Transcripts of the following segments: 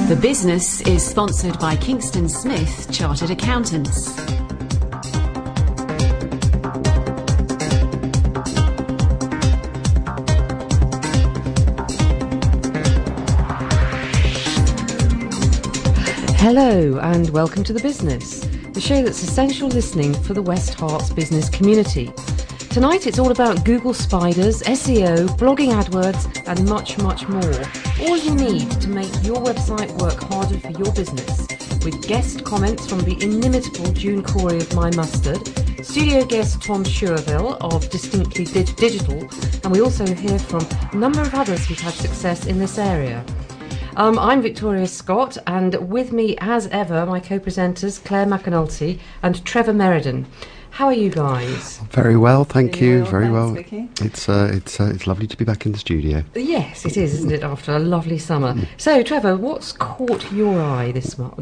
The Business is sponsored by Kingston Smith Chartered Accountants. Hello and welcome to The Business, the show that's essential listening for the West Herts business community. Tonight it's all about Google spiders, SEO, blogging AdWords and much, much more. All you need to make your website work harder for your business, with guest comments from the inimitable June Corey of My Mustard, studio guest Tom Sherville of Distinctly Digital, and we also hear from a number of others who've had success in this area. I'm Victoria Scott, and with me as ever my co-presenters Clare McAnulty and Trevor Merriden. How are you guys? Very well, thank you. Very well. Vicky. It's lovely to be back in the studio. Yes, it is, isn't it? After a lovely summer. So, Trevor, what's caught your eye this month?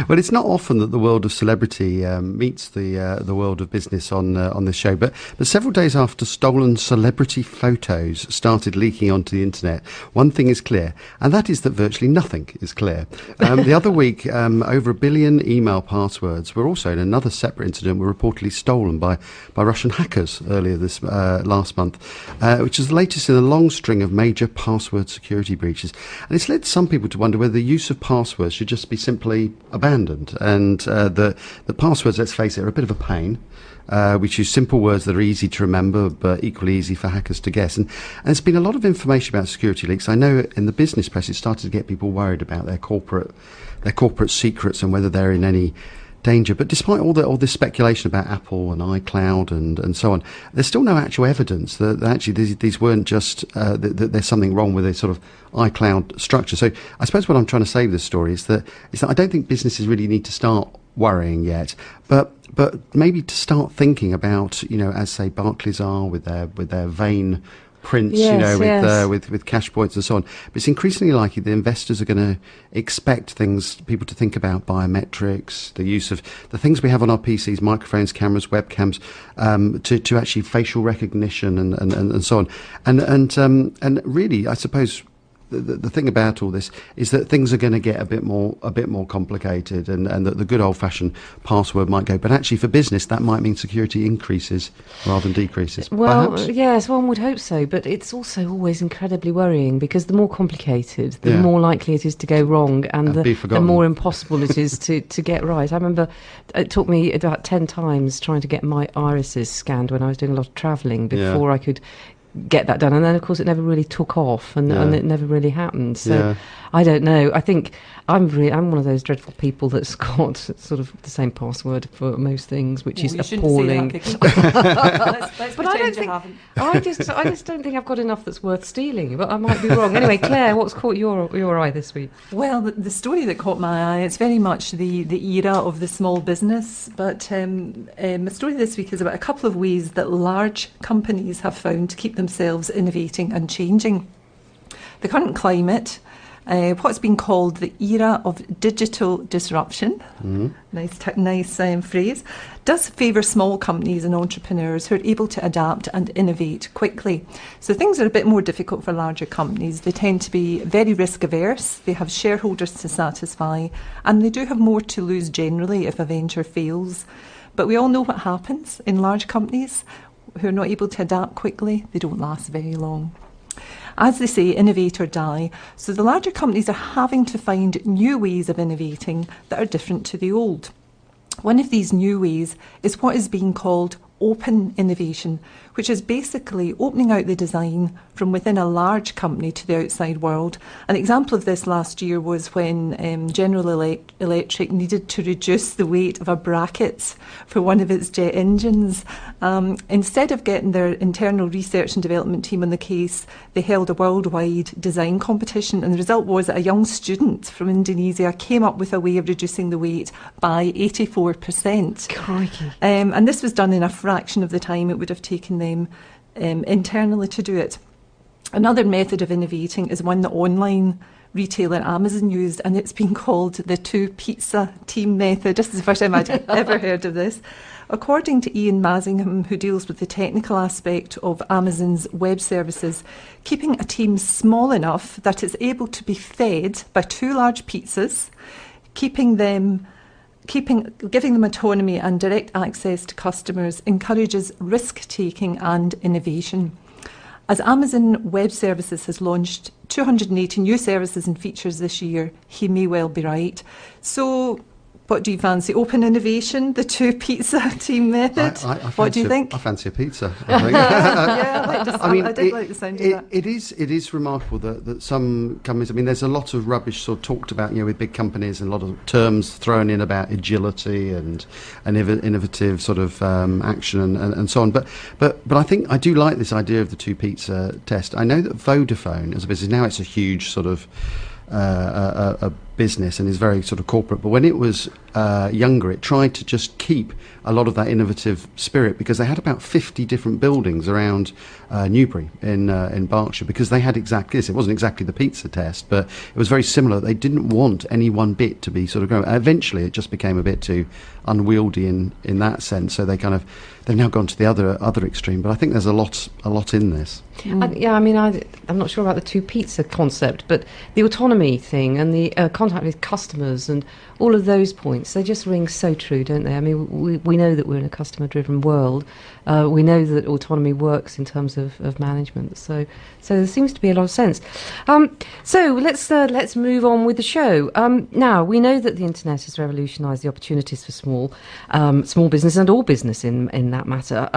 Well, it's not often that the world of celebrity meets the world of business on this show, but several days after stolen celebrity photos started leaking onto the internet, one thing is clear, and that is that virtually nothing is clear. The other week, over 1 billion email passwords were also in another separate incident were reportedly stolen by Russian hackers earlier this last month, which is the latest in a long string of major password security breaches. And it's led some people to wonder whether the use of passwords should just be simply abandoned. And the passwords, let's face it, are a bit of a pain. We choose simple words that are easy to remember, but equally easy for hackers to guess. And there's been a lot of information about security leaks. I know in the business press it started to get people worried about their corporate secrets and whether they're in any danger. But despite all this speculation about Apple and iCloud and so on, there's still no actual evidence that actually these weren't just that there's something wrong with a sort of iCloud structure. So I suppose what I'm trying to say with this story is that I don't think businesses really need to start worrying yet, but maybe to start thinking about, as say Barclays are with their vain prints, yes, with cash points and so on. But it's increasingly likely that investors are going to expect people to think about biometrics, the use of the things we have on our PCs, microphones, cameras, webcams, to actually facial recognition and so on. And really, I suppose the thing about all this is that things are going to get a bit more complicated, and that the good old-fashioned password might go. But actually, for business, that might mean security increases rather than decreases. Well, perhaps? yes, one would hope so. But it's also always incredibly worrying, because the more complicated, the more likely it is to go wrong, and the more impossible it is to get right. I remember it took me about 10 times trying to get my irises scanned when I was doing a lot of travelling before I could get that done, and then of course it never really took off, and it never really happened. So I don't know. I think I'm one of those dreadful people that's got sort of the same password for most things, which is appalling. Let's But pretend I don't you think haven't. I just don't think I've got enough that's worth stealing. But I might be wrong. Anyway, Claire, what's caught your eye this week? Well, the story that caught my eye, it's very much the era of the small business. But my story this week is about a couple of ways that large companies have found to keep themselves innovating and changing. The current climate, what's been called the era of digital disruption, nice phrase, does favour small companies and entrepreneurs who are able to adapt and innovate quickly. So things are a bit more difficult for larger companies. They tend to be very risk averse, they have shareholders to satisfy, and they do have more to lose generally if a venture fails. But we all know what happens in large companies who are not able to adapt quickly. They don't last very long. As they say, innovate or die. So the larger companies are having to find new ways of innovating that are different to the old. One of these new ways is what is being called open innovation, which is basically opening out the design from within a large company to the outside world. An example of this last year was when General Electric needed to reduce the weight of a bracket for one of its jet engines. Instead of getting their internal research and development team on the case, they held a worldwide design competition, and the result was that a young student from Indonesia came up with a way of reducing the weight by 84%. Crikey. And this was done in a fraction of the time it would have taken them internally to do it. Another method of innovating is one that online retailer Amazon used, and it's been called the two-pizza team method. This is the first time I'd ever heard of this. According to Ian Massingham, who deals with the technical aspect of Amazon's web services, keeping a team small enough that it's able to be fed by two large pizzas, giving them autonomy and direct access to customers encourages risk-taking and innovation. As Amazon Web Services has launched 280 new services and features this year, he may well be right. So, what do you fancy? Open innovation, the two-pizza team method? What do you think? I fancy a pizza. I think. I did like the sound of that. It is remarkable that some companies, there's a lot of rubbish sort of talked about, with big companies, and a lot of terms thrown in about agility and innovative sort of action and so on. But I think I do like this idea of the two-pizza test. I know that Vodafone, as a business, now it's a huge sort of a business and is very sort of corporate, but when it was younger, it tried to just keep a lot of that innovative spirit, because they had about 50 different buildings around Newbury in Berkshire, because they had exactly this. It wasn't exactly the pizza test, but it was very similar. They didn't want any one bit to be sort of growing. Eventually it just became a bit too unwieldy in that sense, so they've now gone to the other extreme. But I think there's a lot in this. I'm not sure about the two pizza concept, but the autonomy thing and the contact with customers and all of those points, they just ring so true, don't they? We know that we're in a customer-driven world. We know that autonomy works in terms of management. So there seems to be a lot of sense. So let's move on with the show. Now, we know that the internet has revolutionised the opportunities for small business and all business in that matter.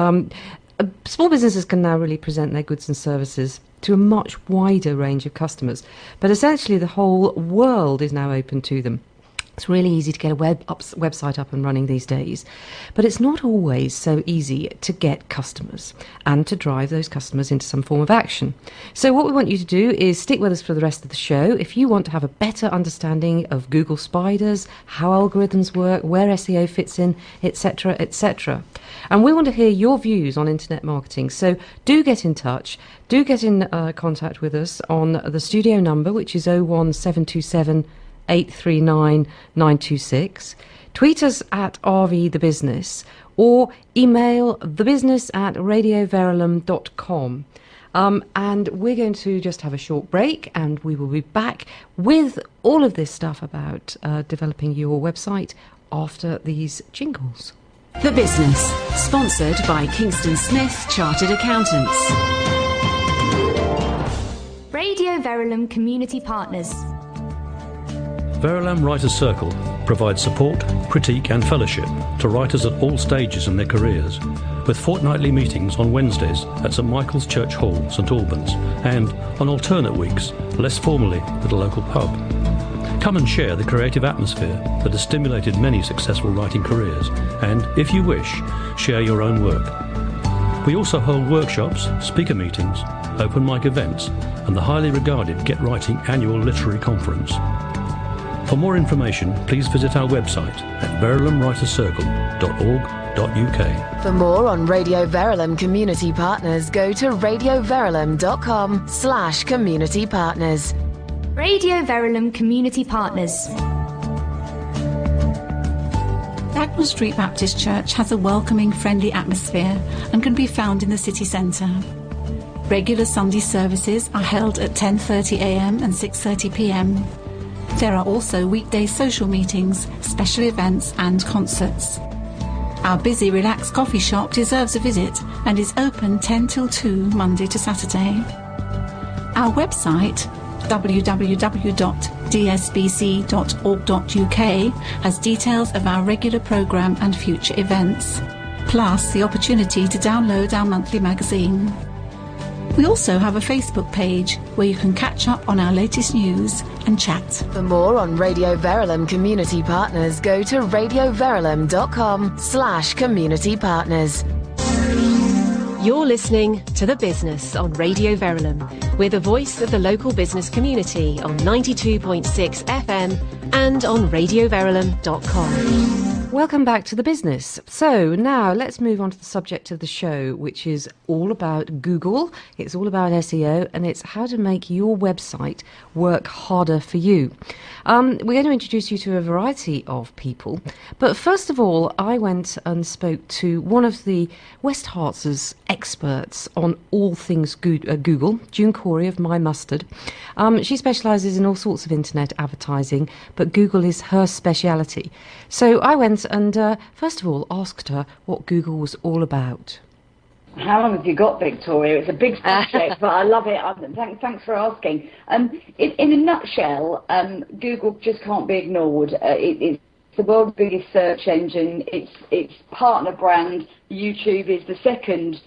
Small businesses can now really present their goods and services to a much wider range of customers. But essentially, the whole world is now open to them. It's really easy to get a website up and running these days, but it's not always so easy to get customers and to drive those customers into some form of action. So what we want you to do is stick with us for the rest of the show. If you want to have a better understanding of Google spiders, how algorithms work, where SEO fits in, etc., etc. And we want to hear your views on internet marketing. So do get in touch. Do get in contact with us on the studio number, which is 01727 839 926. Tweet us at RV The Business, or email thebusiness@radioverulam.com. And we're going to just have a short break, and we will be back with all of this stuff about developing your website after these jingles. The Business, sponsored by Kingston Smith Chartered Accountants. Radio Verulam Community Partners. Verulam Writers' Circle provides support, critique and fellowship to writers at all stages in their careers, with fortnightly meetings on Wednesdays at St Michael's Church Hall, St Albans, and on alternate weeks, less formally, at a local pub. Come and share the creative atmosphere that has stimulated many successful writing careers, and, if you wish, share your own work. We also hold workshops, speaker meetings, open mic events, and the highly regarded Get Writing Annual Literary Conference. For more information, please visit our website at verulamwriterscircle.org.uk. For more on Radio Verulam Community Partners, go to radioverulam.com/community partners. Radio Verulam Community Partners. Dagnall Street Baptist Church has a welcoming, friendly atmosphere and can be found in the city centre. Regular Sunday services are held at 10:30am and 6:30pm. There are also weekday social meetings, special events and concerts. Our busy, relaxed coffee shop deserves a visit and is open 10 till 2 Monday to Saturday. Our website, www.dsbc.org.uk, has details of our regular programme and future events, plus the opportunity to download our monthly magazine. We also have a Facebook page where you can catch up on our latest news and chat. For more on Radio Verulam Community Partners, go to radioverulam.com/community partners. You're listening to The Business on Radio Verulam. We're the voice of the local business community on 92.6 FM and on radioverulam.com. Welcome back to the business. So now let's move on to the subject of the show, which is all about Google. It's all about SEO, and it's how to make your website work harder for you. We're going to introduce you to a variety of people. But first of all, I went and spoke to one of the West Herts' experts on all things Google, June Corey of My Mustard. She specialises in all sorts of internet advertising, but Google is her speciality. So I went and first of all asked her what Google was all about. How long have you got, Victoria? It's a big subject, but I love it. Thanks for asking. In a nutshell, Google just can't be ignored. It's the world's biggest search engine. Its partner brand, YouTube, is the second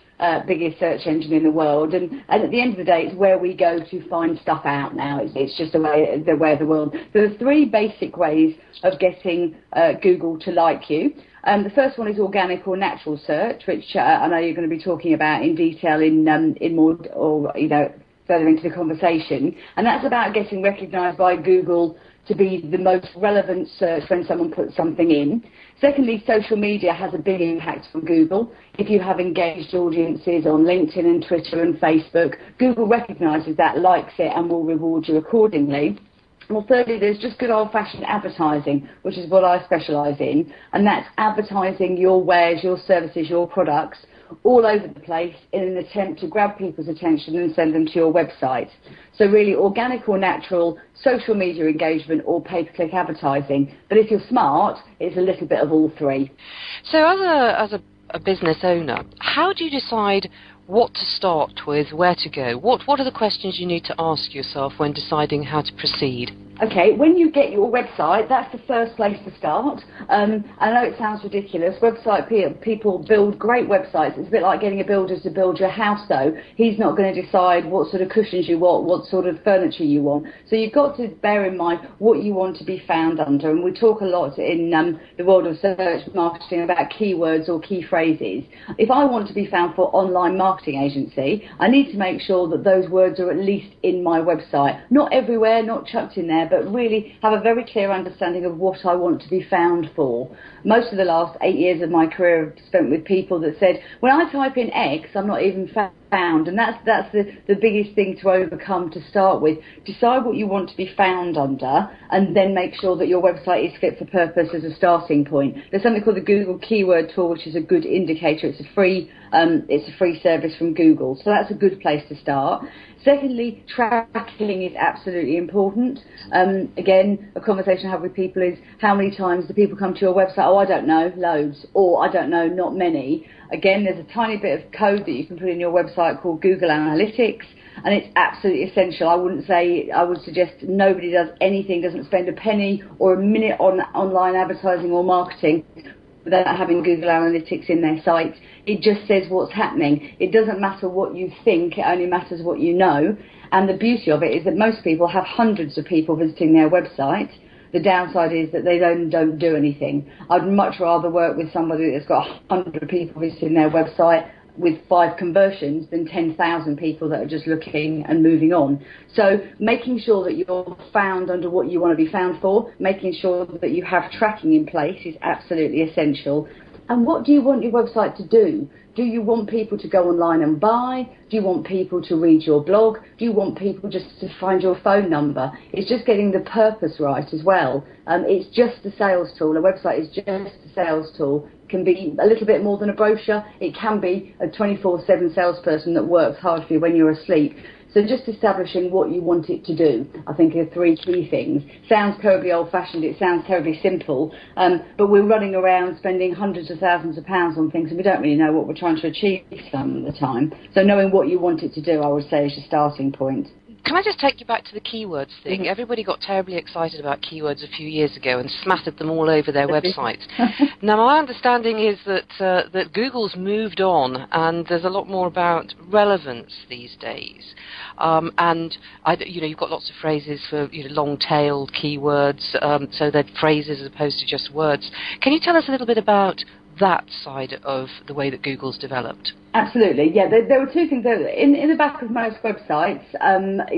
biggest search engine in the world, and at the end of the day, it's where we go to find stuff out now. It's just the way of the world. There are three basic ways of getting Google to like you. The first one is organic or natural search, which I know you're going to be talking about in detail in more, or further into the conversation, and that's about getting recognised by Google to be the most relevant search when someone puts something in. Secondly, social media has a big impact on Google. If you have engaged audiences on LinkedIn and Twitter and Facebook, Google recognises that, likes it, and will reward you accordingly. Well, thirdly, there's just good old-fashioned advertising, which is what I specialise in, and that's advertising your wares, your services, your products all over the place in an attempt to grab people's attention and send them to your website. So really organic or natural, social media engagement or pay-per-click advertising. But if you're smart, it's a little bit of all three. So as a business owner, how do you decide what to start with, where to go? What are the questions you need to ask yourself when deciding how to proceed? Okay, when you get your website, that's the first place to start. I know it sounds ridiculous. People build great websites. It's a bit like getting a builder to build your house, though. He's not going to decide what sort of cushions you want, what sort of furniture you want. So you've got to bear in mind what you want to be found under. And we talk a lot in the world of search marketing about keywords or key phrases. If I want to be found for online marketing agency, I need to make sure that those words are at least in my website. Not everywhere, not chucked in there, but really have a very clear understanding of what I want to be found for. Most of the last 8 years of my career I've spent with people that said, when I type in X, I'm not even found, and that's the biggest thing to overcome to start with. Decide what you want to be found under, and then make sure that your website is fit for purpose as a starting point. There's something called the Google Keyword Tool, which is a good indicator. It's a free service from Google, so that's a good place to start. Secondly, tracking is absolutely important. Again, a conversation I have with people is, how many times do people come to your website? Oh, I don't know, loads. Or, I don't know, not many. Again, there's a tiny bit of code that you can put in your website called Google Analytics, and it's absolutely essential. I would suggest nobody does anything, doesn't spend a penny or a minute on online advertising or marketing without having Google Analytics in their site. It just says what's happening. It doesn't matter what you think, it only matters what you know. And the beauty of it is that most people have hundreds of people visiting their website. The downside is that they don't do anything. I'd much rather work with somebody that's got 100 people visiting their website with 5 conversions than 10,000 people that are just looking and moving on. So making sure that you're found under what you want to be found for, making sure that you have tracking in place is absolutely essential. And what do you want your website to do? Do you want people to go online and buy? Do you want people to read your blog? Do you want people just to find your phone number? It's just getting the purpose right as well. It's just a sales tool. A website is just a sales tool. It can be a little bit more than a brochure. It can be a 24/7 salesperson that works hard for you when you're asleep. So just establishing what you want it to do, I think, are 3 key things. Sounds terribly old-fashioned, it sounds terribly simple, but we're running around spending hundreds of thousands of pounds on things and we don't really know what we're trying to achieve some of the time. So knowing what you want it to do, I would say, is your starting point. Can I just take you back to the keywords thing? Everybody got terribly excited about keywords a few years ago and smattered them all over their websites. Now, my understanding is that Google's moved on and there's a lot more about relevance these days. And you've got lots of phrases for long-tailed keywords, so they're phrases as opposed to just words. Can you tell us a little bit about that side of the way that Google's developed? Absolutely, yeah. There were two things in the back of most websites.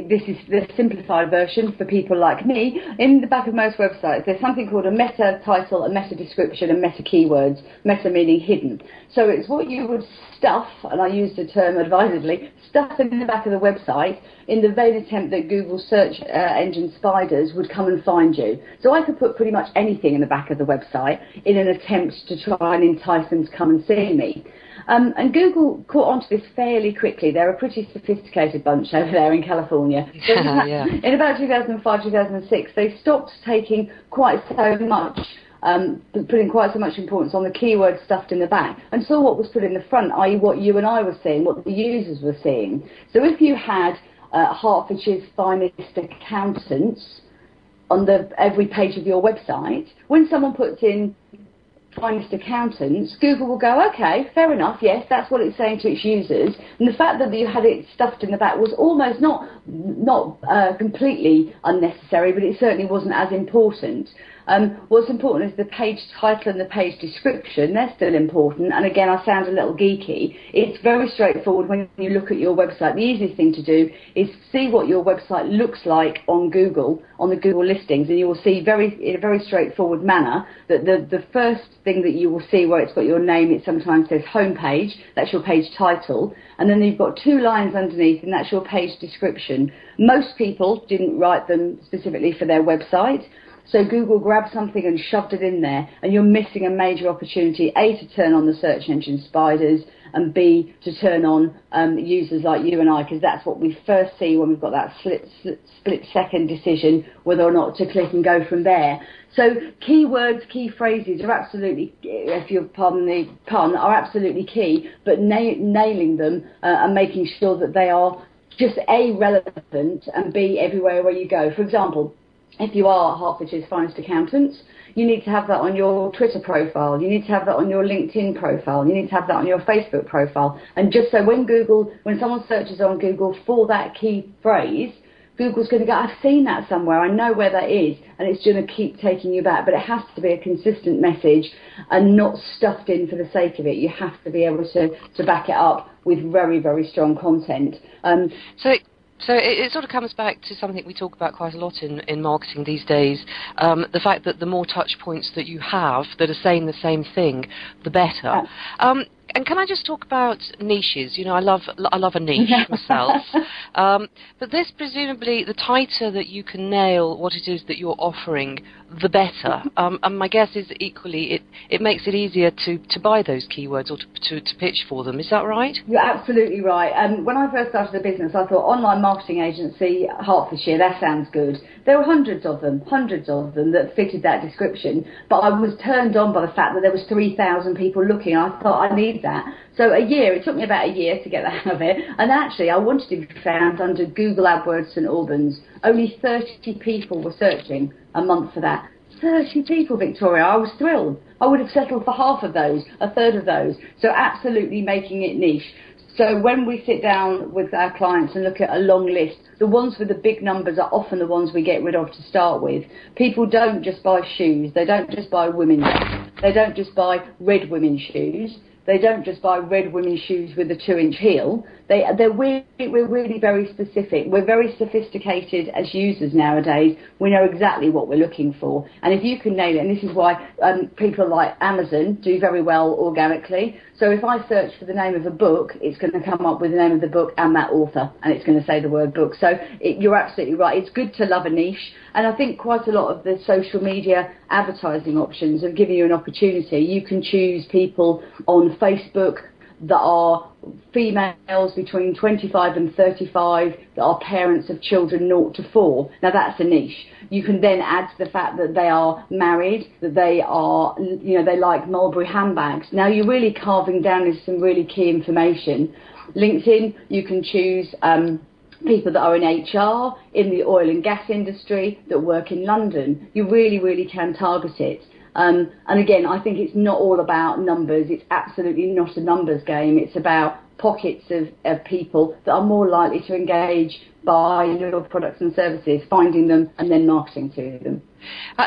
This is the simplified version for people like me. In the back of most websites, there's something called a meta title, a meta description, and meta keywords. Meta meaning hidden. So it's what you would stuff, and I use the term advisedly, stuff in the back of the website in the vain attempt that Google search engine spiders would come and find you. So I could put pretty much anything in the back of the website in an attempt to try and entice them to come and see me. And Google caught on to this fairly quickly. They're a pretty sophisticated bunch over there in California. So in about 2005, 2006, they stopped taking quite so much, putting quite so much importance on the keywords stuffed in the back, and saw what was put in the front, i.e. what you and I were seeing, what the users were seeing. So if you had Hertfordshire's finest accountants on every page of your website, when someone puts in finest accountants, Google will go, okay, fair enough, yes, that's what it's saying to its users. And the fact that you had it stuffed in the back was almost not completely unnecessary, but it certainly wasn't as important. What's important is the page title and the page description. They're still important. And again, I sound a little geeky. It's very straightforward when you look at your website. The easiest thing to do is see what your website looks like on Google, on the Google listings, and you will see in a very straightforward manner that the first thing that you will see where it's got your name, it sometimes says homepage. That's your page title. And then you've got two lines underneath, and that's your page description. Most people didn't write them specifically for their website. So Google grabbed something and shoved it in there, and you're missing a major opportunity, A, to turn on the search engine spiders, and B, to turn on users like you and I, because that's what we first see when we've got that split-second decision whether or not to click and go from there. So keywords, key phrases are absolutely, if you'll pardon the pun, are absolutely key, but nailing them and making sure that they are just A, relevant, and B, everywhere where you go. For example, if you are Hertfordshire's finest accountants, you need to have that on your Twitter profile. You need to have that on your LinkedIn profile. You need to have that on your Facebook profile. And just so when someone searches on Google for that key phrase, Google's going to go, I've seen that somewhere, I know where that is, and it's going to keep taking you back. But it has to be a consistent message and not stuffed in for the sake of it. You have to be able to back it up with very, very strong content. So it sort of comes back to something we talk about quite a lot in marketing these days, the fact that the more touch points that you have that are saying the same thing, the better. And can I just talk about niches? You know, I love a niche myself. But this, presumably, the tighter that you can nail what it is that you're offering, the better. And my guess is equally it makes it easier to buy those keywords or to pitch for them. Is that right? You're absolutely right. When I first started the business, I thought online marketing agency, Hertfordshire, that sounds good. There were hundreds of them that fitted that description. But I was turned on by the fact that there was 3,000 people looking. I thought, I need that. So it took me about a year to get that out of it. And actually, I wanted to be found under Google AdWords St Albans. Only 30 people were searching a month for that. 30 people, Victoria. I was thrilled. I would have settled for half of those, a third of those. So absolutely making it niche. So when we sit down with our clients and look at a long list, the ones with the big numbers are often the ones we get rid of to start with. People don't just buy shoes. They don't just buy women's. They don't just buy red women's shoes. They don't just buy red women's shoes with a 2-inch heel. We're really very specific. We're very sophisticated as users nowadays. We know exactly what we're looking for. And if you can nail it, and this is why people like Amazon do very well organically. So if I search for the name of a book, it's going to come up with the name of the book and that author, and it's going to say the word book. So you're absolutely right. It's good to love a niche. And I think quite a lot of the social media advertising options have given you an opportunity. You can choose people on Facebook that are females between 25 and 35 that are parents of children 0 to 4. Now that's a niche. You can then add to the fact that they are married, that they are, they like Mulberry handbags. Now you're really carving down into some really key information. LinkedIn, you can choose people that are in HR, in the oil and gas industry, that work in London. You really, really can target it. And again, I think it's not all about numbers. It's absolutely not a numbers game. It's about pockets of people that are more likely to engage, buy your products and services, finding them and then marketing to them.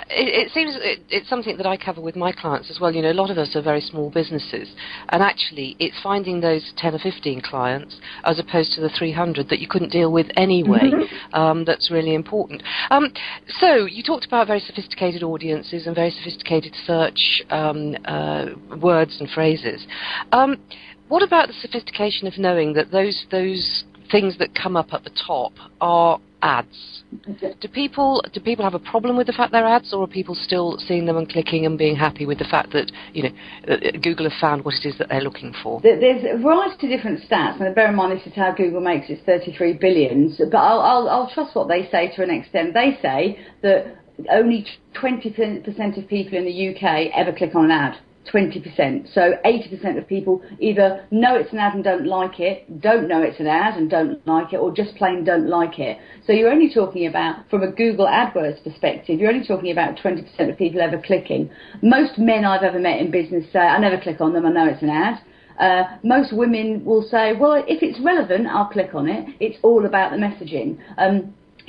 It seems it's something that I cover with my clients as well. You know, a lot of us are very small businesses, and actually it's finding those 10 or 15 clients as opposed to the 300 that you couldn't deal with anyway. That's really important. So you talked about very sophisticated audiences and very sophisticated search words and phrases. What about the sophistication of knowing that those things that come up at the top are ads? Do people have a problem with the fact they're ads, or are people still seeing them and clicking and being happy with the fact that, you know, Google have found what it is that they're looking for? There's a variety of different stats, and bear in mind this is how Google makes its 33 billions, but I'll trust what they say to an extent. They say that only 20% of people in the UK ever click on an ad. 20%. So 80% of people either know it's an ad and don't like it, don't know it's an ad and don't like it, or just plain don't like it. So you're only talking about, from a Google AdWords perspective, you're only talking about 20% of people ever clicking. Most men I've ever met in business say, I never click on them, I know it's an ad. Most women will say, well, if it's relevant, I'll click on it. It's all about the messaging.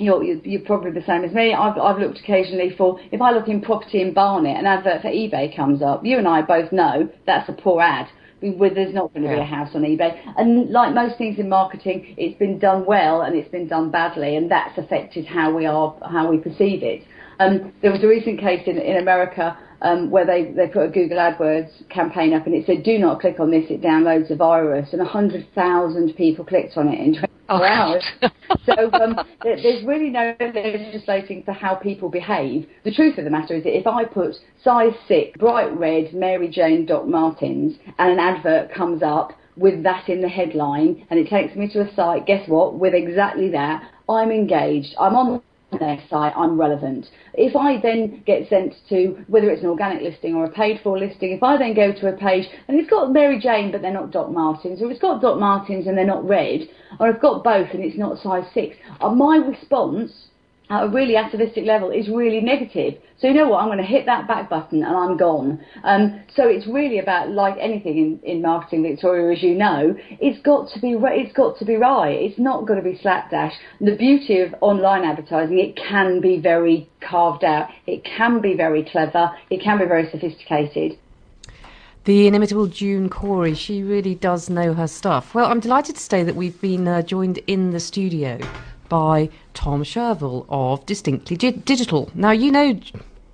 You're probably the same as me. I've looked occasionally for, if I look in property in Barnet, an advert for eBay comes up. You and I both know that's a poor ad. There's not going to be a house on eBay. And like most things in marketing, it's been done well and it's been done badly, and that's affected how we perceive it. There was a recent case in America where they put a Google AdWords campaign up and it said, do not click on this, it downloads a virus, and 100,000 people clicked on it in 24 hours. So there's really no legislating for how people behave. The truth of the matter is that if I put size 6, bright red, Mary Jane Doc Martens, and an advert comes up with that in the headline, and it takes me to a site, guess what, with exactly that, I'm engaged, I'm on their site, I'm relevant. If I then get sent to, whether it's an organic listing or a paid for listing, if I then go to a page and it's got Mary Jane but they're not Doc Martens, or it's got Doc Martens and they're not red, or I've got both and it's not size 6, my response at a really atavistic level is really negative. So you know what, I'm going to hit that back button and I'm gone. So it's really about, like anything in marketing, Victoria, as you know, it's got to be right. It's not going to be slapdash. The beauty of online advertising, it can be very carved out. It can be very clever. It can be very sophisticated. The inimitable June Corey, she really does know her stuff. Well, I'm delighted to say that we've been joined in the studio by Tom Shervill of Distinctly Digital. Now, you know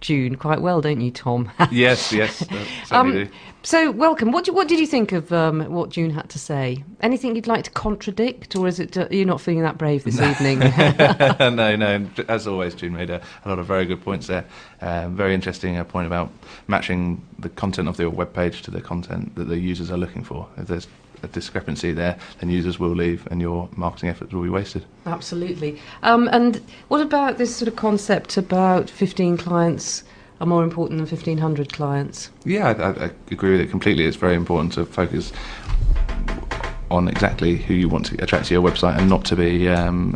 June quite well, don't you, Tom? Yes, certainly do. So, welcome. What did you think of what June had to say? Anything you'd like to contradict, or is it you're not feeling that brave this evening? No. As always, June made a lot of very good points there. Very interesting point about matching the content of your webpage to the content that the users are looking for. If there's a discrepancy there, then users will leave and your marketing efforts will be wasted. Absolutely. And what about this sort of concept about 15 clients are more important than 1,500 clients? Yeah, I agree with it completely. It's very important to focus on exactly who you want to attract to your website and not to be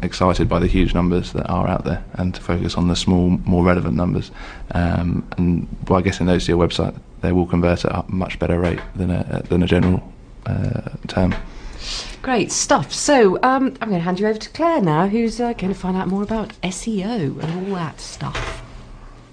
excited by the huge numbers that are out there, and to focus on the small, more relevant numbers. And by getting those to your website, they will convert at a much better rate than a general term. Great stuff. So I'm going to hand you over to Clare now, who's going to find out more about SEO and all that stuff.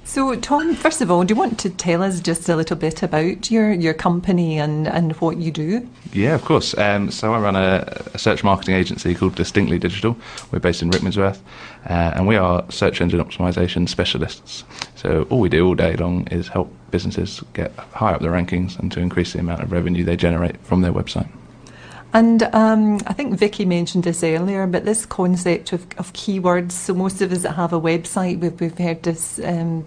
So, Tom, first of all, do you want to tell us just a little bit about your company and what you do? Yeah, of course. So I run a search marketing agency called Distinctly Digital. We're based in Rickmansworth, and we are search engine optimization specialists. So all we do all day long is help businesses get high up the rankings and to increase the amount of revenue they generate from their website. And I think Vicky mentioned this earlier, but this concept of keywords. So most of us that have a website, we've heard this,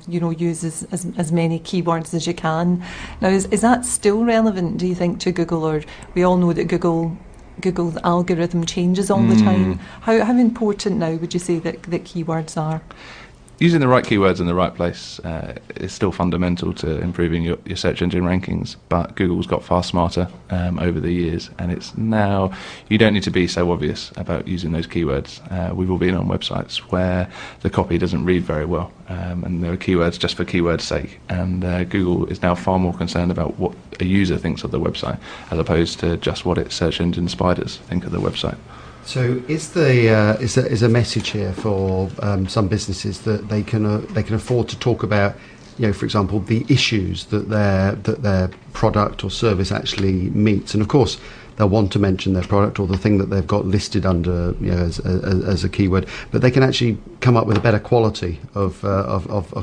use as many keywords as you can. Now, is that still relevant, do you think, to Google? Or we all know that Google's algorithm changes all the time. How important now would you say that keywords are? Using the right keywords in the right place is still fundamental to improving your search engine rankings, but Google's got far smarter over the years, and it's now, you don't need to be so obvious about using those keywords. We've all been on websites where the copy doesn't read very well, and there are keywords just for keywords' sake. And Google is now far more concerned about what a user thinks of the website, as opposed to just what its search engine spiders think of the website. So, is a message here for some businesses that they can afford to talk about, for example, the issues that their product or service actually meets, and of course they'll want to mention their product or the thing that they've got listed under as a keyword, but they can actually come up with a better quality of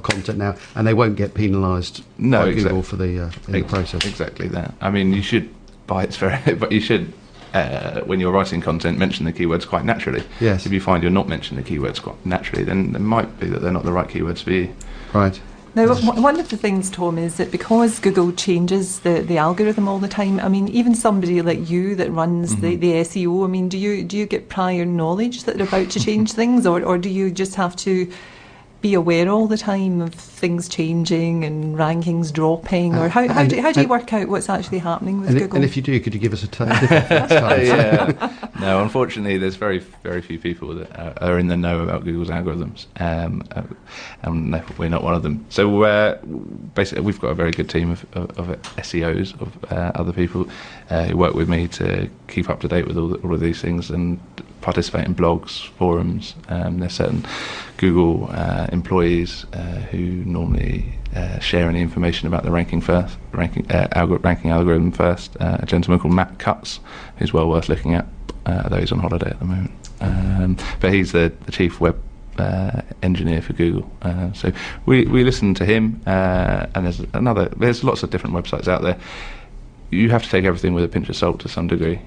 content now, and they won't get penalised by Google for the process. Exactly that. I mean, you should, but you should. When you're writing content, mention the keywords quite naturally. Yes. If you find you're not mentioning the keywords quite naturally, then it might be that they're not the right keywords for you. Right. Now, one of the things, Tom, is that because Google changes the algorithm all the time, I mean, even somebody like you that runs the SEO, I mean, do you get prior knowledge that they're about to change things, or do you just have to be aware all the time of things changing and rankings dropping, or how do you work out what's actually happening with Google? And if you do, could you give us a time? Yeah. No, unfortunately, there's very, very few people that are in the know about Google's algorithms, and we're not one of them. So basically, we've got a very good team of SEOs, of other people who work with me to keep up to date with all of these things and participate in blogs, forums. There's certain Google employees who normally share any information about the ranking algorithm first. A gentleman called Matt Cutts, who's well worth looking at, though he's on holiday at the moment. But he's the chief web engineer for Google. So we listen to him, and there's lots of different websites out there. You have to take everything with a pinch of salt to some degree.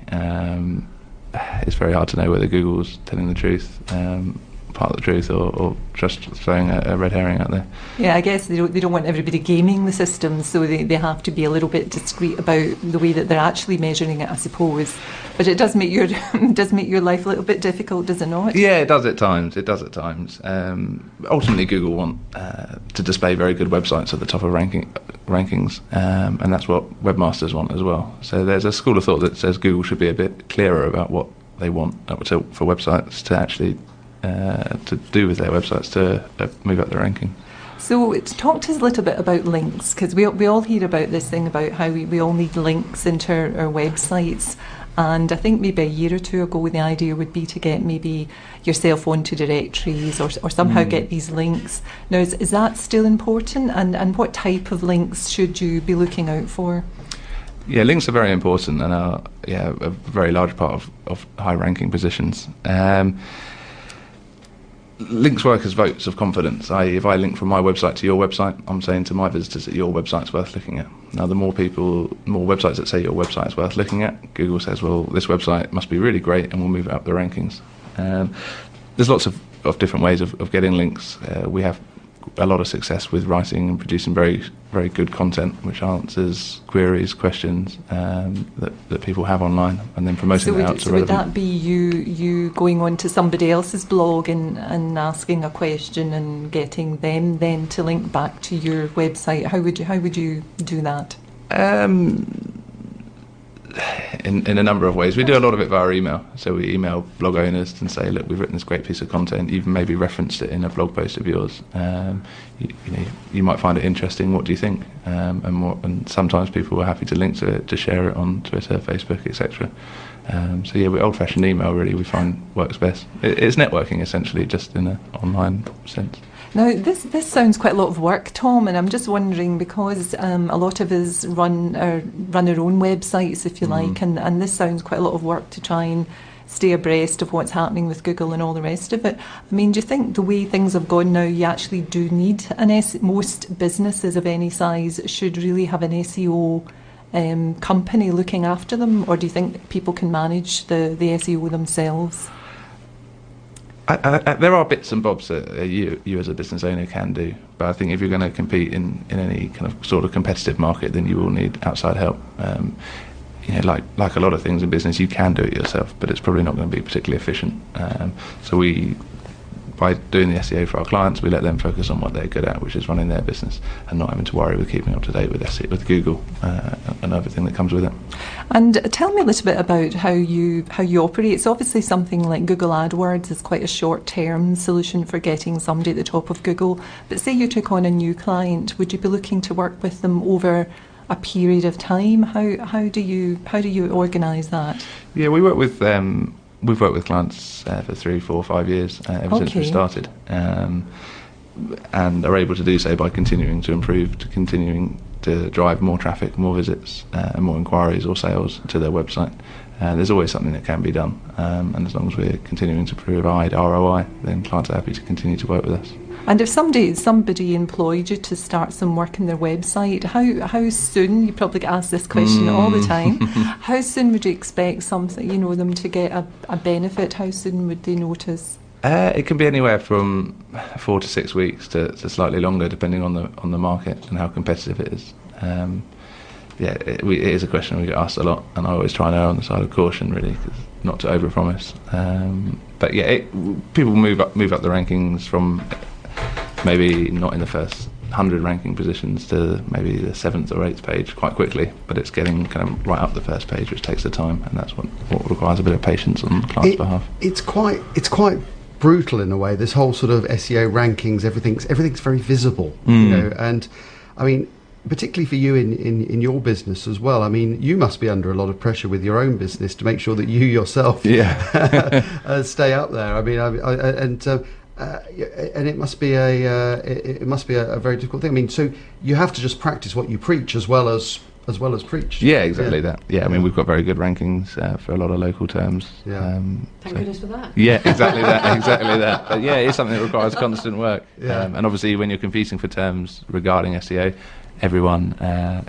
It's very hard to know whether Google's telling the truth, part of the truth, or just throwing a red herring out there. Yeah, I guess they don't want everybody gaming the system, so they have to be a little bit discreet about the way that they're actually measuring it, I suppose. But it does make your life a little bit difficult, does it not? Yeah, it does at times. Ultimately, Google want to display very good websites at the top of rankings, and that's what webmasters want as well. So there's a school of thought that says Google should be a bit clearer about what they want for websites to actually to do with their websites to move up the ranking. So talk to us a little bit about links, because we all hear about this thing about how we all need links into our websites. And I think maybe a year or two ago the idea would be to get maybe yourself onto directories or somehow get these links. Now, is that still important? And what type of links should you be looking out for? Yeah, links are very important and are a very large part of high ranking positions. Links work as votes of confidence. If I link from my website to your website, I'm saying to my visitors that your website's worth looking at. Now, the more websites that say your website's worth looking at, Google says, well, this website must be really great and we'll move it up the rankings. There's lots of different ways of getting links. We have a lot of success with writing and producing very, very good content which answers queries, questions that people have online, and then promoting it out to relevant. Would that be you going on to somebody else's blog and asking a question and getting them then to link back to your website? How would you do that? In a number of ways. We do a lot of it via email. So we email blog owners and say, look, we've written this great piece of content. You've maybe referenced it in a blog post of yours. You might find it interesting. What do you think? And sometimes people are happy to link to it, to share it on Twitter, Facebook, etc. Old-fashioned email really we find works best. It's networking essentially, just in an online sense. Now, this sounds quite a lot of work, Tom, and I'm just wondering, because a lot of us run our own websites, if you like, and this sounds quite a lot of work to try and stay abreast of what's happening with Google and all the rest of it. I mean, do you think the way things have gone now, you actually do need most businesses of any size should really have an SEO company looking after them, or do you think people can manage the SEO themselves? There are bits and bobs that you as a business owner can do, but I think if you're going to compete in any kind of sort of competitive market, then you will need outside help. Like a lot of things in business, you can do it yourself, but it's probably not going to be particularly efficient. So we by doing the SEO for our clients, we let them focus on what they're good at, which is running their business and not having to worry with keeping up to date with SEO, with Google and everything that comes with it. And tell me a little bit about how you operate. It's obviously something like Google AdWords is quite a short-term solution for getting somebody at the top of Google. But say you took on a new client, would you be looking to work with them over a period of time? How do you organise that? Yeah, we've worked with clients for 3, 4, 5 years ever since we started, and are able to do so by continuing to improve, continuing to drive more traffic, more visits, and more inquiries or sales to their website. There's always something that can be done, and as long as we're continuing to provide ROI, then clients are happy to continue to work with us. And if somebody employed you to start some work on their website, how soon, you probably get asked this question all the time, how soon would you expect them to get a benefit? How soon would they notice? It can be anywhere from 4 to 6 weeks to slightly longer, depending on the market and how competitive it is. It is a question we get asked a lot, and I always try and err on the side of caution, really, not to overpromise. But yeah, people move up the rankings from maybe not in the first 100 ranking positions to maybe the 7th or 8th page quite quickly, but it's getting kind of right up the first page, which takes the time, and that's what requires a bit of patience on the client's behalf. It's quite brutal in a way. This whole sort of SEO rankings, everything's very visible, and I mean, particularly for you in your business as well. I mean, you must be under a lot of pressure with your own business to make sure that you yourself stay up there. I mean, and it must be a very difficult thing. I mean, so you have to just practice what you preach as well as preach. Yeah, exactly that. Yeah, I mean, we've got very good rankings for a lot of local terms. Yeah. Thank goodness for that. Yeah, exactly that. But yeah, it's something that requires constant work. Yeah. And obviously, when you're competing for terms regarding SEO, everyone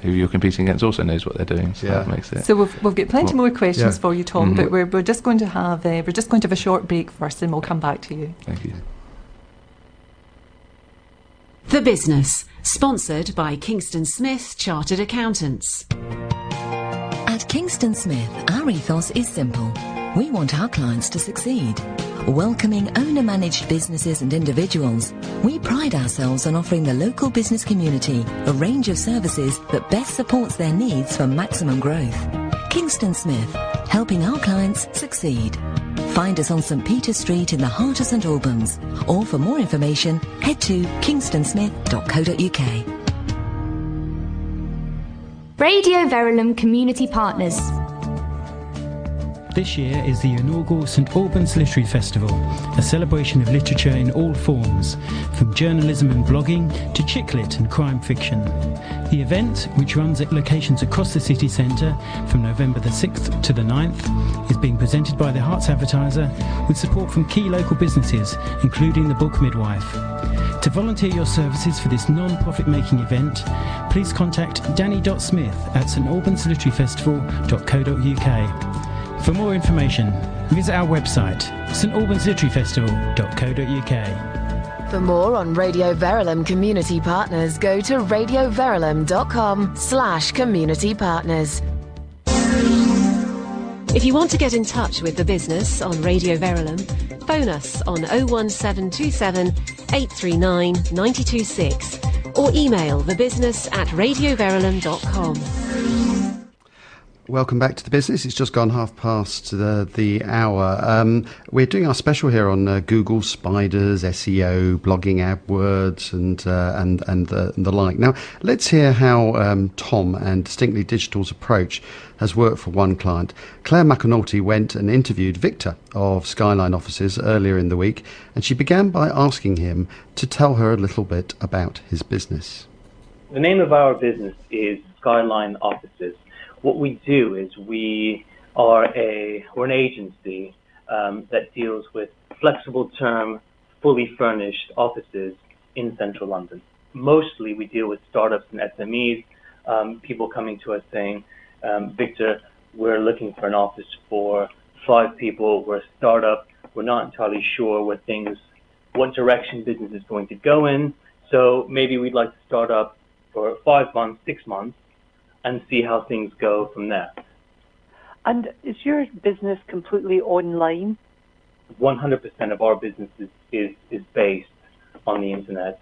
who you're competing against also knows what they're doing, so that makes it. So we've got plenty more questions for you, Tom, but we're just going to have a short break first, and we'll come back to you. Thank you. The Business, sponsored by Kingston Smith Chartered Accountants. At Kingston Smith, our ethos is simple. We want our clients to succeed. Welcoming owner-managed businesses and individuals, we pride ourselves on offering the local business community a range of services that best supports their needs for maximum growth. Kingston Smith, helping our clients succeed. Find us on St Peter Street in the heart of St Albans, or for more information, head to kingstonsmith.co.uk. Radio Verulam Community Partners. This year is the inaugural St Albans Literary Festival, a celebration of literature in all forms, from journalism and blogging to chick lit and crime fiction. The event, which runs at locations across the city centre from November the 6th to the 9th, is being presented by the Hearts Advertiser with support from key local businesses, including the Book Midwife. To volunteer your services for this non-profit making event, please contact danny.smith at stalbansliteraryfestival.co.uk. For more information, visit our website, stalbansliteraryfestival.co.uk. For more on Radio Verulam Community Partners, go to radioverulam.com/community partners. If you want to get in touch with the business on Radio Verulam, phone us on 01727 839 926 or email thebusiness@radioverulam.com. Welcome back to the business. It's just gone past the hour. We're doing our special here on Google Spiders, SEO, blogging AdWords, and the like. Now, let's hear how Tom and Distinctly Digital's approach has worked for one client. Clare McAnulty went and interviewed Victor of Skyline Offices earlier in the week, and she began by asking him to tell her a little bit about his business. The name of our business is Skyline Offices. What we do is we're an agency that deals with flexible term, fully furnished offices in central London. Mostly we deal with startups and SMEs, people coming to us saying, Victor, we're looking for an office for 5 people, we're a startup, we're not entirely sure what direction business is going to go in, so maybe we'd like to start up for 5 months, 6 months, and see how things go from there. And is your business completely online? 100% of our business is is based on the internet.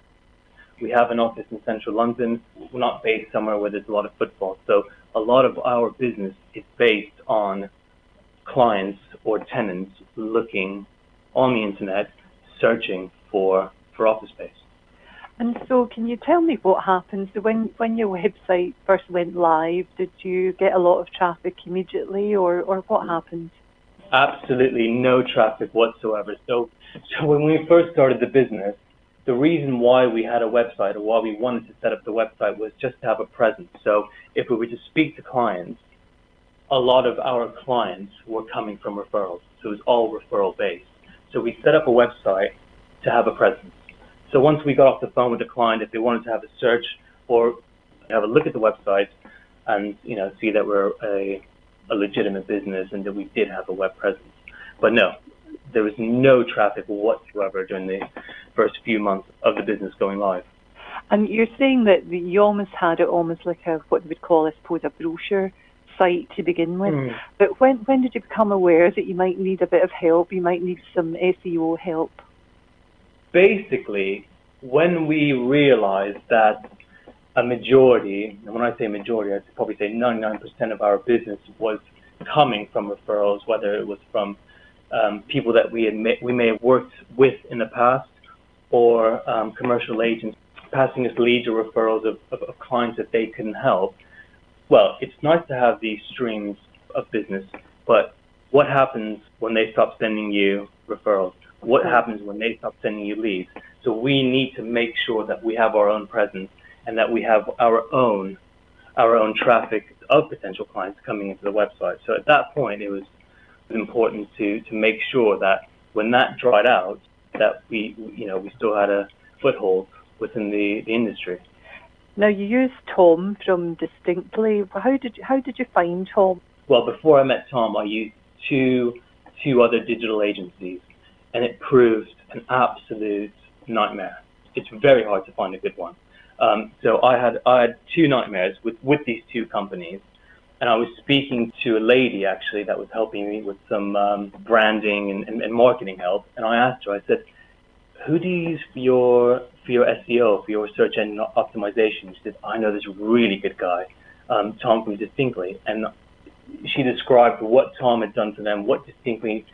We have an office in central London. We're not based somewhere where there's a lot of footfall. So a lot of our business is based on clients or tenants looking on the internet, searching for office space. And so can you tell me what happened? So when your website first went live, did you get a lot of traffic immediately, or what happened? Absolutely no traffic whatsoever. So when we first started the business, the reason why we had a website, or why we wanted to set up the website, was just to have a presence. So if we were to speak to clients, a lot of our clients were coming from referrals. So it was all referral based. So we set up a website to have a presence. So once we got off the phone with the client, if they wanted to have a search or have a look at the website and see that we're a legitimate business and that we did have a web presence. But no, there was no traffic whatsoever during the first few months of the business going live. And you're saying that you almost had it almost like what they would call, I suppose, a brochure site to begin with. But when did you become aware that you might need a bit of help, you might need some SEO help? Basically, when we realized that a majority, and when I say majority, I'd probably say 99% of our business was coming from referrals, whether it was from people that we may have worked with in the past, or commercial agents passing us leads or referrals of clients that they couldn't help. Well, it's nice to have these streams of business, but what happens when they stop sending you referrals? What happens when they stop sending you leads? So we need to make sure that we have our own presence and that we have our own traffic of potential clients coming into the website. So at that point, it was important to make sure that when that dried out, that we still had a foothold within the industry. Now, you used Tom from Distinctly. How did you find Tom? Well, before I met Tom, I used two other digital agencies, and it proved an absolute nightmare. It's very hard to find a good one. So I had two nightmares with these two companies, and I was speaking to a lady actually that was helping me with some branding and marketing help, and I asked her, I said, who do you use for your SEO, for your search engine optimization? She said, I know this really good guy, Tom from Distinctly. And she described what Tom had done for them, what Distinctly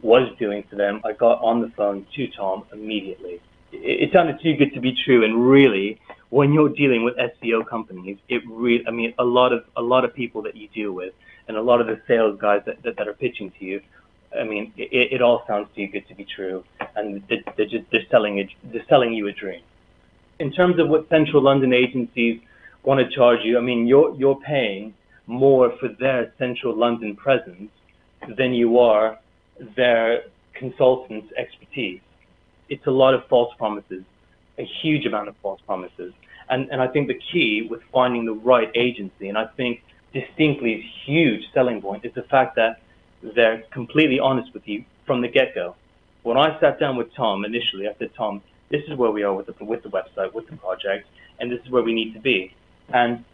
was doing for them. I got on the phone to Tom immediately. It sounded too good to be true, and really, when you're dealing with SEO companies, a lot of people that you deal with, and a lot of the sales guys that are pitching to you, it all sounds too good to be true, and they're selling you a dream. In terms of what central London agencies want to charge you, you're paying more for their central London presence than you are their consultants' expertise. It's a lot of false promises, a huge amount of false promises. And I think the key with finding the right agency, and I think Distinctly's huge selling point, is the fact that they're completely honest with you from the get-go. When I sat down with Tom initially, I said, Tom, this is where we are with the website, with the project, and this is where we need to be. And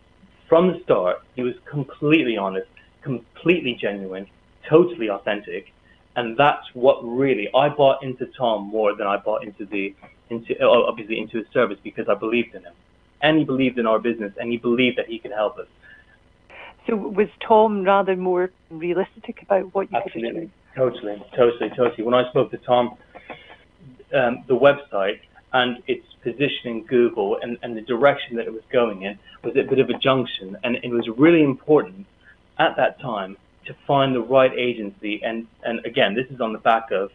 from the start, he was completely honest, completely genuine, totally authentic, and that's what really, I bought into Tom more than I bought into his service, because I believed in him. And he believed in our business, and he believed that he could help us. So was Tom rather more realistic about what you could do? Totally. When I spoke to Tom, the website and its position in Google and the direction that it was going in was a bit of a junction, and it was really important at that time to find the right agency. And again, this is on the back of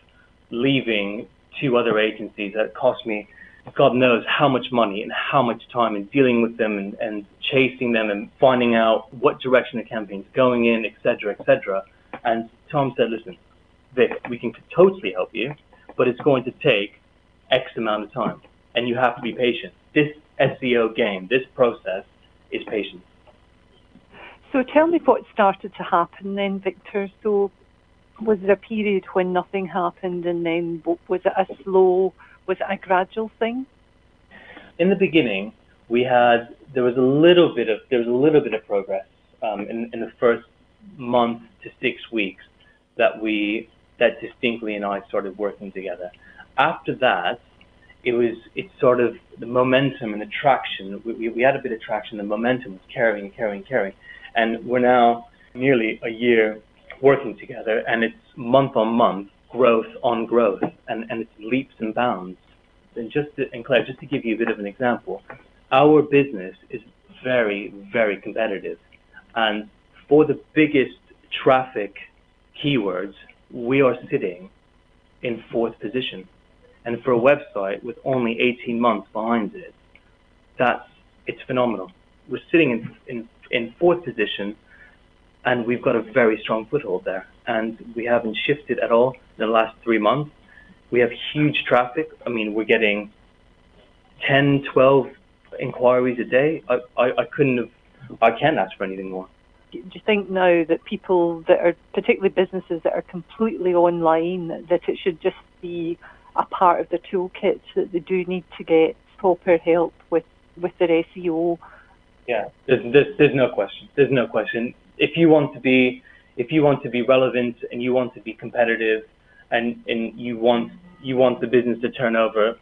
leaving two other agencies that cost me God knows how much money and how much time in dealing with them and chasing them and finding out what direction the campaign's going in, etc., etc. And Tom said, listen, Vic, we can totally help you, but it's going to take X amount of time, and you have to be patient. This SEO game, this process, is patience. So tell me what started to happen then, Victor. So was there a period when nothing happened, and then was it was it a gradual thing? In the beginning, there was a little bit of progress in the first month to 6 weeks that Distinctly and I started working together. after that, it's sort of the momentum and the traction. We had a bit of traction. The momentum was carrying. And we're now nearly a year working together, and it's month on month, growth on growth, and it's leaps and bounds. And Claire, just to give you a bit of an example, our business is very, very competitive. And for the biggest traffic keywords, we are sitting in 4th position. And for a website with only 18 months behind it, it's phenomenal. We're sitting in 4th position, and we've got a very strong foothold there. And we haven't shifted at all in the last 3 months. We have huge traffic. I mean, we're getting 10, 12 inquiries a day. I can't ask for anything more. Do you think now that people that are, particularly businesses that are completely online, that it should just be a part of the toolkit, that they do need to get proper help with their SEO? Yeah, there's no question. There's no question. If you want to be relevant and you want to be competitive, and you want the business to turn over,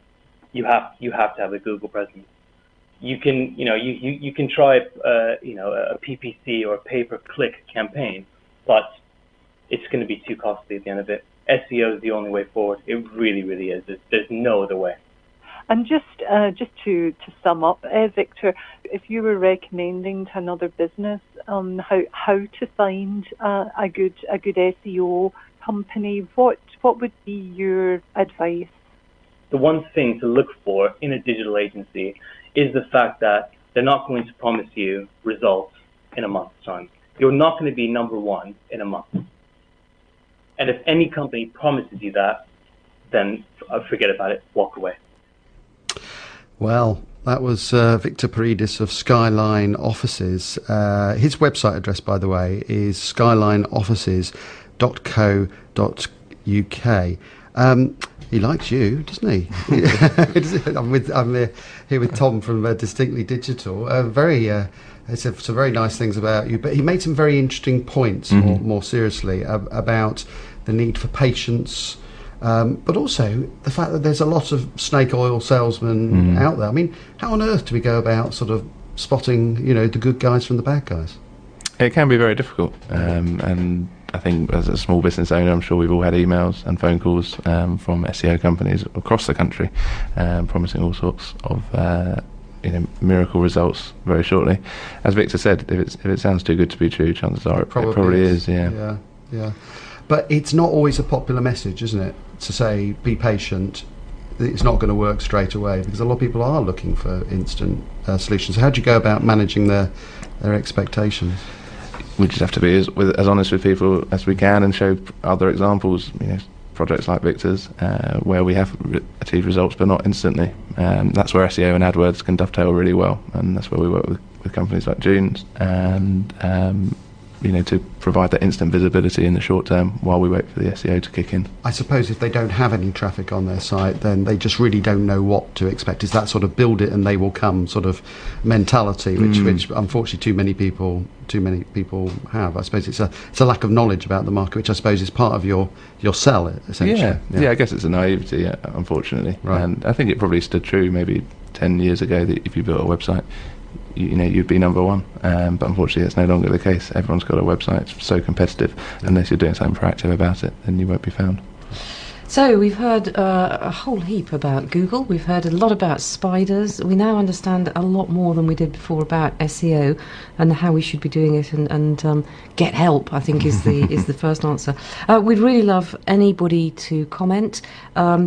you have to have a Google presence. You can try a PPC or a pay-per-click campaign, but it's going to be too costly at the end of it. SEO is the only way forward. It really, really is. There's no other way. And just to sum up, Victor, if you were recommending to another business how to find a good SEO company, what would be your advice? The one thing to look for in a digital agency is the fact that they're not going to promise you results in a month's time. You're not going to be number 1 in a month. And if any company promises you that, then forget about it, walk away. Well, that was Victor Paridis of Skyline Offices. His website address, by the way, is skylineoffices.co.uk. He likes you, doesn't he? I'm here with Tom from Distinctly Digital. It's some very nice things about you, but he made some very interesting points, more seriously, about the need for patience, but also the fact that there's a lot of snake oil salesmen out there. I mean, how on earth do we go about sort of spotting, the good guys from the bad guys? It can be very difficult, and I think as a small business owner, I'm sure we've all had emails and phone calls from SEO companies across the country promising all sorts of miracle results very shortly. As Victor said, if it sounds too good to be true, chances are it probably is. Yeah. But it's not always a popular message, isn't it, to say be patient. It's not going to work straight away, because a lot of people are looking for instant solutions. How do you go about managing their expectations? We just have to be as honest with people as we can and show other examples, projects like Victor's, where we have achieved results but not instantly. That's where SEO and AdWords can dovetail really well, and that's where we work with companies like June's, and to provide that instant visibility in the short term while we wait for the SEO to kick in. I suppose if they don't have any traffic on their site, then they just really don't know what to expect. Is that sort of build it and they will come sort of mentality, which unfortunately too many people have. I suppose it's a lack of knowledge about the market, which I suppose is part of your sell, essentially. Yeah, I guess it's a naivety, unfortunately. Right. And I think it probably stood true maybe 10 years ago that if you built a website, you'd be number 1, but unfortunately it's no longer the case. Everyone's got a website. It's so competitive. Unless you're doing something proactive about it, then you won't be found. So we've heard a whole heap about Google. We've heard a lot about spiders. We now understand a lot more than we did before about SEO and how we should be doing it, and get help, I think, is the first answer. We'd really love anybody to comment.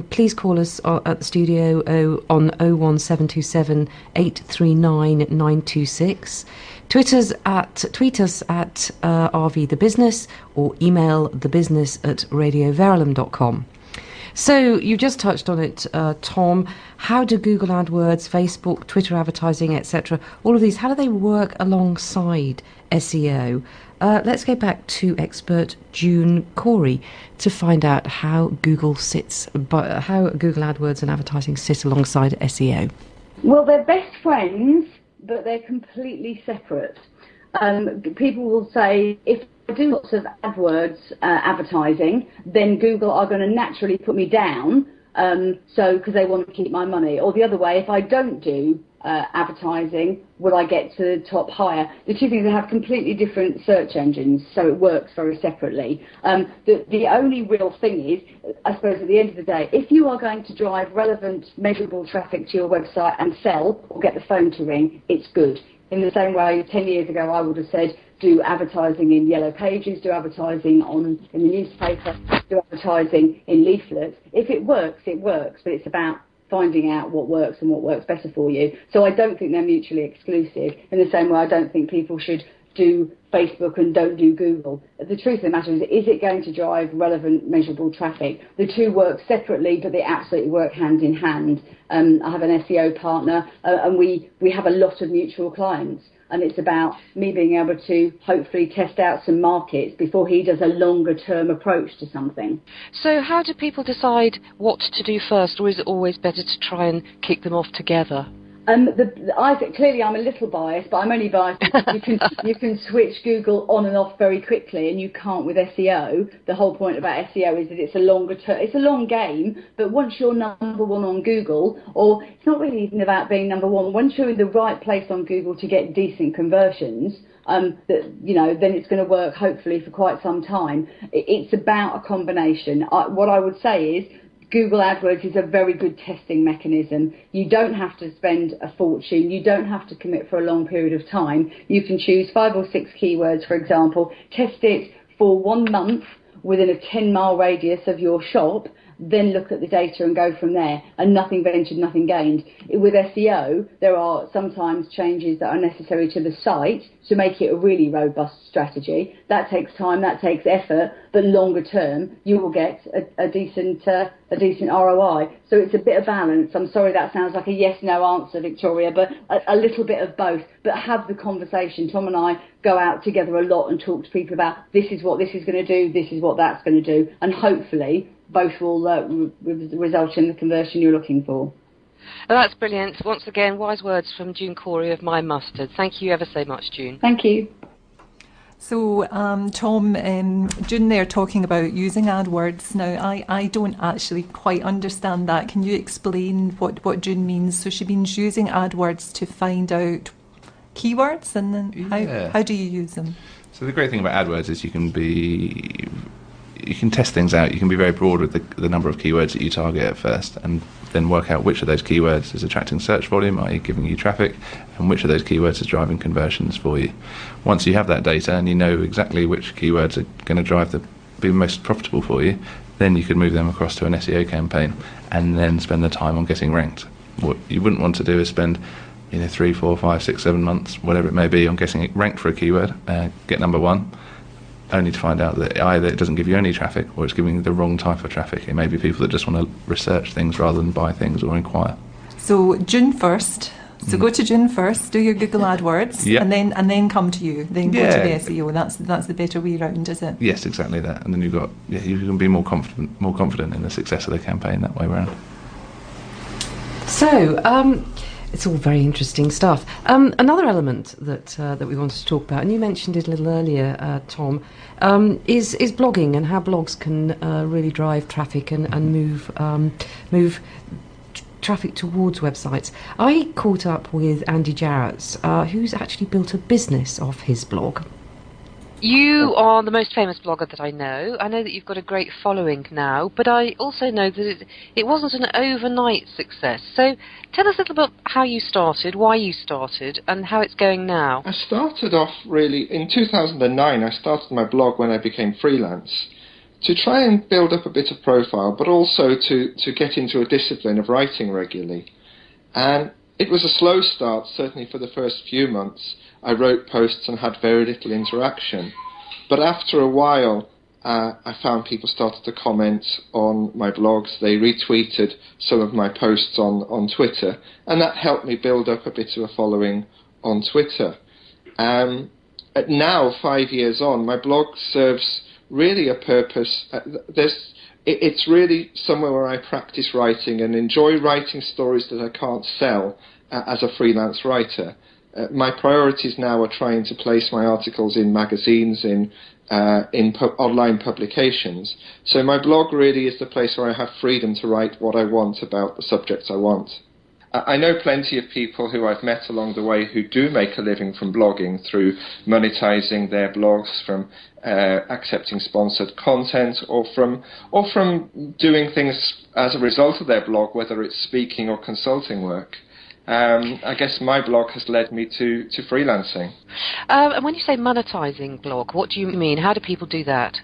Please call us at the studio on 01727 839 926. Tweet us at RV The Business, or email thebusiness@radioverulam.com. So you just touched on it, Tom. How do Google AdWords, Facebook, Twitter advertising, etc., all of these, how do they work alongside SEO? Let's go back to expert June Corey to find out how Google AdWords and advertising sit alongside SEO. Well, they're best friends, but they're completely separate. People will say, if I do lots of AdWords advertising, then Google are going to naturally put me down So because they want to keep my money. Or the other way, if I don't do advertising, will I get to the top higher? The two things, they have completely different search engines, so it works very separately. The only real thing is, I suppose at the end of the day, if you are going to drive relevant, measurable traffic to your website and sell or get the phone to ring, it's good. In the same way, 10 years ago, I would have said, do advertising in yellow pages, do advertising in the newspaper, do advertising in leaflets. If it works, but it's about finding out what works and what works better for you. So I don't think they're mutually exclusive. In the same way, I don't think people should do Facebook and don't do Google. The truth of the matter is it going to drive relevant, measurable traffic? The two work separately, but they absolutely work hand in hand. I have an SEO partner, and we have a lot of mutual clients. And it's about me being able to hopefully test out some markets before he does a longer-term approach to something. So how do people decide what to do first, or is it always better to try and kick them off together? Clearly I'm a little biased, but I'm only biased because you can switch Google on and off very quickly, and you can't with SEO. The whole point about SEO is that it's a it's a long game, but once you're number one on Google, or it's not really even about being number one, once you're in the right place on Google to get decent conversions, then it's going to work hopefully for quite some time. It's about a combination. What I would say is, Google AdWords is a very good testing mechanism. You don't have to spend a fortune. You don't have to commit for a long period of time. You can choose 5 or 6 keywords, for example, test it for 1 month within a 10-mile radius of your shop, then look at the data and go from there. And nothing ventured, nothing gained. With SEO, there are sometimes changes that are necessary to the site to make it a really robust strategy. That takes time, that takes effort, but longer term, you will get a decent ROI. So it's a bit of balance. I'm sorry that sounds like a yes-no answer, Victoria, but a little bit of both. But have the conversation. Tom and I go out together a lot and talk to people about this is what this is going to do, this is what that's going to do, and hopefully both will result in the conversion you're looking for. Well, that's brilliant. Once again, wise words from June Corey of My Mustard. Thank you ever so much, June. Thank you. So, Tom, June there talking about using AdWords. Now, I don't actually quite understand that. Can you explain what June means? So she means using AdWords to find out keywords, and then how do you use them? So the great thing about AdWords is you can test things out. You can be very broad with the number of keywords that you target at first, and then work out which of those keywords is attracting search volume, i.e. giving you traffic, and which of those keywords is driving conversions for you. Once you have that data and you know exactly which keywords are going to be most profitable for you, then you can move them across to an SEO campaign and then spend the time on getting ranked. What you wouldn't want to do is spend 3, 4, 5, 6, 7 months, whatever it may be, on getting it ranked for a keyword, get number one, only to find out that either it doesn't give you any traffic or it's giving you the wrong type of traffic. It may be people that just want to research things rather than buy things or inquire. So June 1st. So go to June 1st, do your Google AdWords, and then come to you. Then go to the SEO. That's the better way round, is it? Yes, exactly that. And then you can be more confident in the success of the campaign that way around. So, it's all very interesting stuff. Another element that we wanted to talk about, and you mentioned it a little earlier, Tom, is blogging and how blogs can really drive traffic and move traffic towards websites. I caught up with Andy Jarrett's, who's actually built a business off his blog. You are the most famous blogger that I know. I know that you've got a great following now, but I also know that it wasn't an overnight success. So tell us a little bit how you started, why you started, and how it's going now. I started off really in 2009. I started my blog when I became freelance to try and build up a bit of profile, but also to get into a discipline of writing regularly. And it was a slow start, certainly for the first few months. I wrote posts and had very little interaction. But after a while, I found people started to comment on my blogs. They retweeted some of my posts on Twitter, and that helped me build up a bit of a following on Twitter. Now, 5 years on, my blog serves really a purpose. It's really somewhere where I practice writing and enjoy writing stories that I can't sell as a freelance writer. my priorities now are trying to place my articles in magazines, in online publications. So my blog really is the place where I have freedom to write what I want about the subjects I want. I know plenty of people who I've met along the way who do make a living from blogging through monetizing their blogs, from accepting sponsored content, or from doing things as a result of their blog, whether it's speaking or consulting work. I guess my blog has led me to freelancing. And when you say monetizing blog, what do you mean? How do people do that?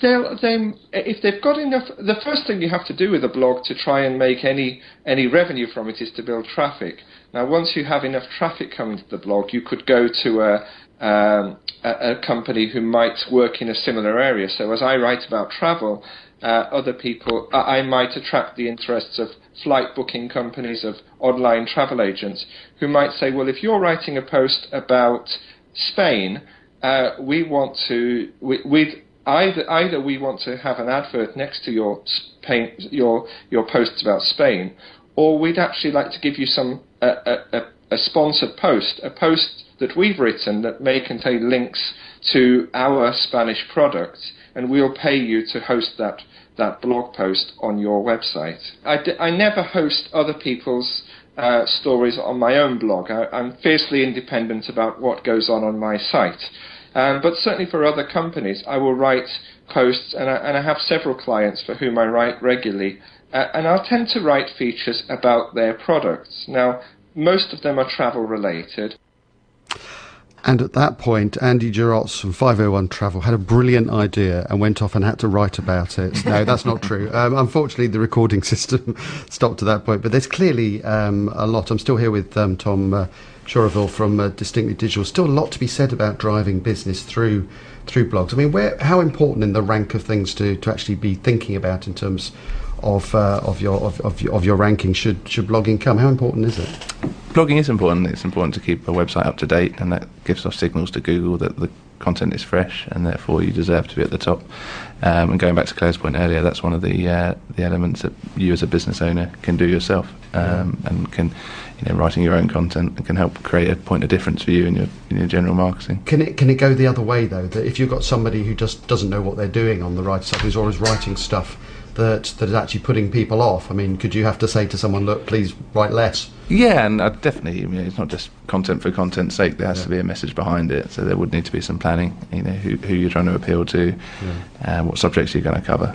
If they've got enough, the first thing you have to do with a blog to try and make any revenue from it is to build traffic. Now, once you have enough traffic coming to the blog, you could go to a company who might work in a similar area. So as I write about travel, other people, I might attract the interests of flight booking companies, of online travel agents, who might say, well, if you're writing a post about Spain, we want to, either we want to have an advert next to your posts about Spain, or we'd actually like to give you a sponsored post, a post that we've written that may contain links to our Spanish products, and we'll pay you to host that blog post on your website. I never host other people's stories on my own blog. I'm fiercely independent about what goes on my site. But certainly for other companies, I will write posts, and I have several clients for whom I write regularly, and I'll tend to write features about their products. Now, most of them are travel related. And at that point, Andy Girots from 501 Travel had a brilliant idea and went off and had to write about it. No, that's not true. Unfortunately, the recording system stopped at that point. But there's clearly a lot. I'm still here with Tom Shoraville from Distinctly Digital. Still a lot to be said about driving business through blogs. I mean, how important in the rank of things to actually be thinking about in terms of your ranking should blogging come? How important is it? Blogging is important. It's important to keep a website up to date, and that gives off signals to Google that the content is fresh, and therefore you deserve to be at the top. And going back to Claire's point earlier, that's one of the elements that you as a business owner can do yourself, and can, writing your own content can help create a point of difference for you in your general marketing. Can it go the other way though? That if you've got somebody who just doesn't know what they're doing on the right stuff, who's always writing stuff that is actually putting people off. I mean, could you have to say to someone, look, please write less? Yeah, and definitely, it's not just content for content's sake. There has to be a message behind it. So there would need to be some planning, who you're trying to appeal to, what subjects you're going to cover.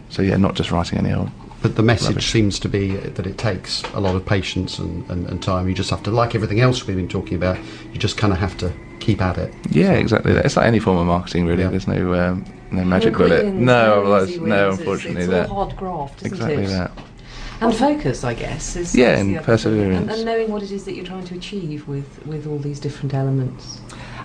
So yeah, not just writing any old. But the message rubbish. Seems to be that it takes a lot of patience and time. You just have to, like everything else we've been talking about, you just kind of have to keep at it. Yeah, exactly. It's like any form of marketing, really. There's no magic bullet. No, unfortunately, it's all hard graft, isn't exactly it? that. And focus, I guess. Is and the perseverance. and knowing what it is that you're trying to achieve with all these different elements.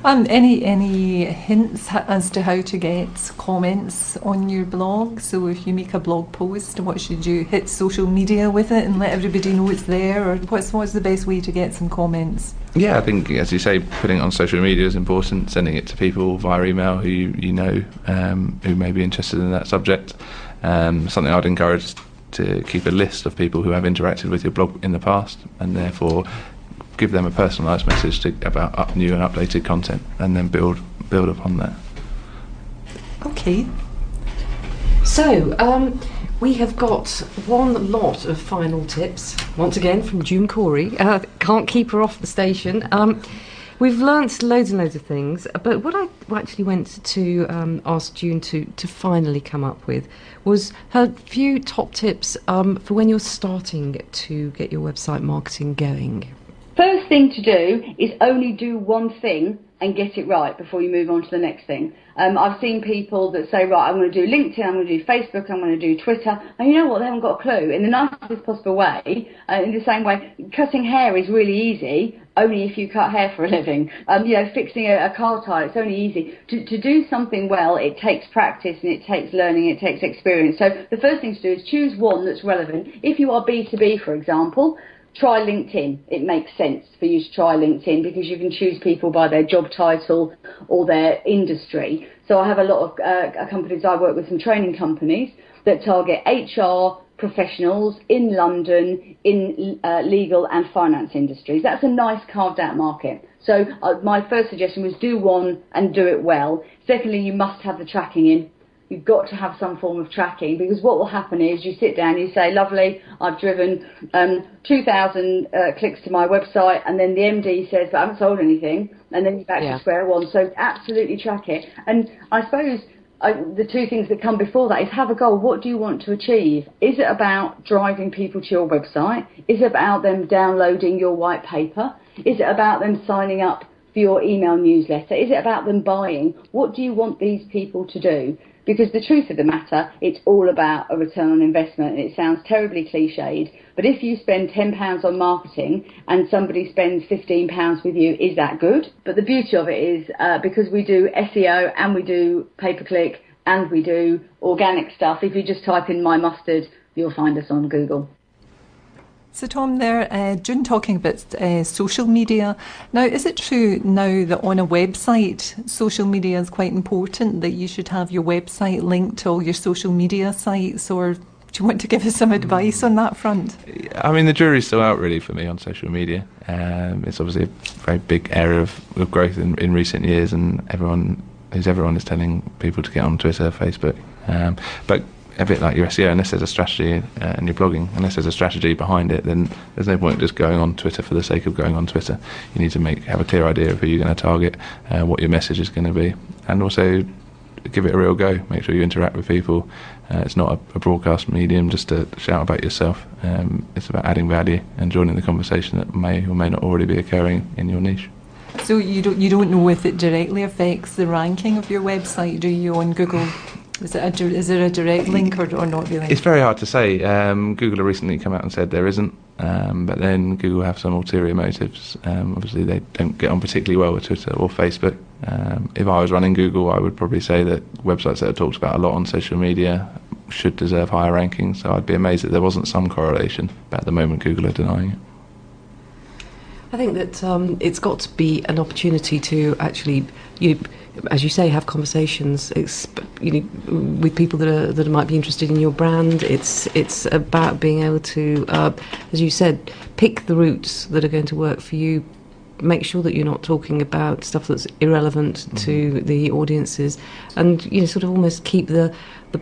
Any hints as to how to get comments on your blog? So if you make a blog post, what should you hit social media with it and let everybody know it's there, or what's the best way to get some comments? Yeah, I think, as you say, putting it on social media is important. Sending it to people via email who you know who may be interested in that subject. Something I'd encourage to keep a list of people who have interacted with your blog in the past, and therefore give them a personalised message about new and updated content, and then build upon that. Okay. So we have got one lot of final tips, once again from June Corey. Can't keep her off the station. We've learnt loads and loads of things, but what I actually went to ask June to finally come up with was her few top tips for when you're starting to get your website marketing going. First thing to do is only do one thing and get it right before you move on to the next thing. I've seen people that say, right, I'm going to do LinkedIn, I'm going to do Facebook, I'm going to do Twitter, and you know what, they haven't got a clue. In the nicest possible way, in the same way, cutting hair is really easy, only if you cut hair for a living. Fixing a car tire, it's only easy. To do something well, it takes practice and it takes learning, it takes experience. So the first thing to do is choose one that's relevant. If you are B2B, for example, try LinkedIn. It makes sense for you to try LinkedIn because you can choose people by their job title or their industry. So I have a lot of companies I work with, some training companies that target HR, professionals in London in legal and finance industries. That's a nice carved out market. So my first suggestion was do one and do it well. Secondly, you must have the tracking in. You've got to have some form of tracking, because what will happen is you sit down, you say, lovely, I've driven 2,000 clicks to my website, and then the MD says, but I haven't sold anything, and then you're back to square one. So absolutely track it. And I suppose the two things that come before that is have a goal. What do you want to achieve? Is it about driving people to your website? Is it about them downloading your white paper? Is it about them signing up for your email newsletter? Is it about them buying? What do you want these people to do? Because the truth of the matter, it's all about a return on investment, and it sounds terribly cliched, but if you spend £10 on marketing and somebody spends £15 with you, is that good? But the beauty of it is, because we do SEO and we do pay-per-click and we do organic stuff, if you just type in My Mustard, you'll find us on Google. So Tom, there, June talking about social media. Now, is it true now that on a website, social media is quite important, that you should have your website linked to all your social media sites, or do you want to give us some advice on that front? I mean, the jury's still out really for me on social media. It's obviously a very big area of growth in recent years, and everyone is telling people to get on Twitter, Facebook, but a bit like your SEO, unless there's a strategy and your blogging, unless there's a strategy behind it, then there's no point just going on Twitter for the sake of going on Twitter. You need to have a clear idea of who you're going to target, what your message is going to be, and also give it a real go. Make sure you interact with people. It's not a broadcast medium just to shout about yourself. It's about adding value and joining the conversation that may or may not already be occurring in your niche. So you don't know if it directly affects the ranking of your website, do you, on Google? Is there a direct link or not really? It's very hard to say. Google have recently come out and said there isn't, but then Google have some ulterior motives. Obviously, they don't get on particularly well with Twitter or Facebook. If I was running Google, I would probably say that websites that are talked about a lot on social media should deserve higher rankings. So I'd be amazed if there wasn't some correlation, but at the moment Google are denying it. I think that it's got to be an opportunity to actually, as you say, have conversations. With people that might be interested in your brand. It's about being able to, as you said, pick the routes that are going to work for you. Make sure that you're not talking about stuff that's irrelevant to the audiences, and sort of almost keep the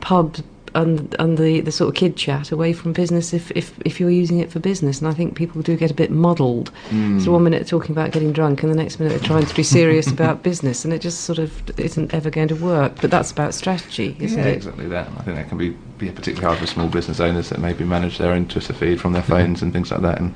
pub and the sort of kid chat away from business if you're using it for business. And I think people do get a bit muddled. So 1 minute they're talking about getting drunk, and the next minute they're trying to be serious about business, and it just sort of isn't ever going to work. But that's about strategy, isn't it? Exactly that. I think that can be particularly hard for small business owners that maybe manage their own Twitter feed from their phones and things like that, and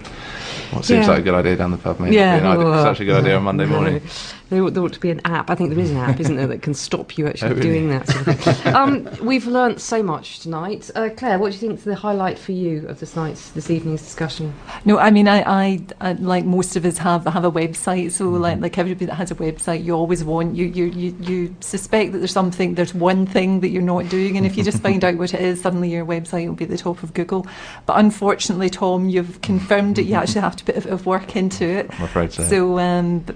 what seems like a good idea down the pub may not be such a good idea on Monday morning. There ought to be an app. I think there is an app, isn't there, that can stop you actually doing that sort of thing. We've learnt so much tonight. Claire, what do you think is the highlight for you of this evening's discussion? No, I mean, I like most of us have a website. So like everybody that has a website, you always want you suspect that there's one thing that you're not doing, and if you just find out what it is, suddenly your website will be at the top of Google. But unfortunately, Tom, you've confirmed that you actually have to put a bit of work into it. I'm afraid so. So,